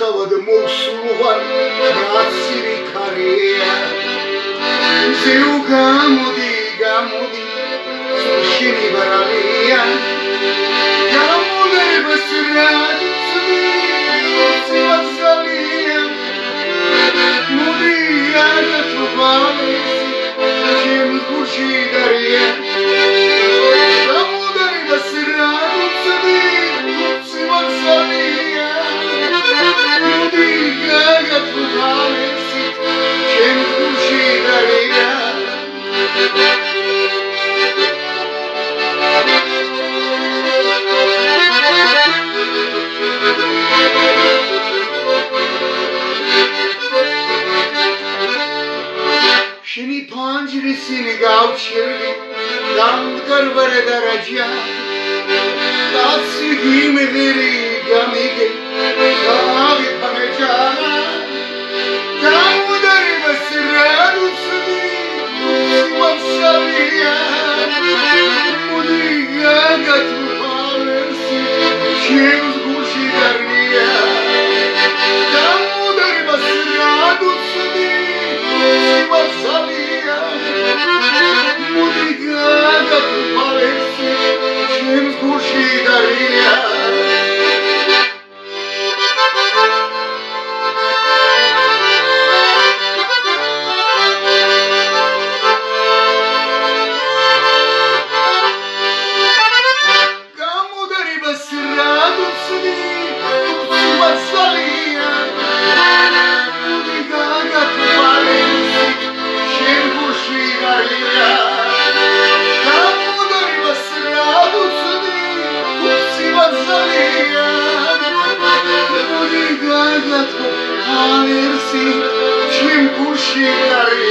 ხავად მოუსულვარ რაცივი ქარია ზეუ გამოდი სულშენი ბრალია გამოდებას რაცივი ცივაცალია მოდი ანათობალე ჩემს გულში დარია გამოდებას რაცივი ცივაცალია შენი ფანჯრის წინ გავჩერდი დამდგარ დარაჯა კაცი გიმღერი გამიგე გავიფამეჯანა გამუდარებას რადუცდი ვაფსავია მოდი გაგათვალერსი ჩემს გულში დარია გამუდარებას რადუცდი ვაფსავია მოდი გაგათვალერსი ჩემს გულში დარია Alersi, çim kuşları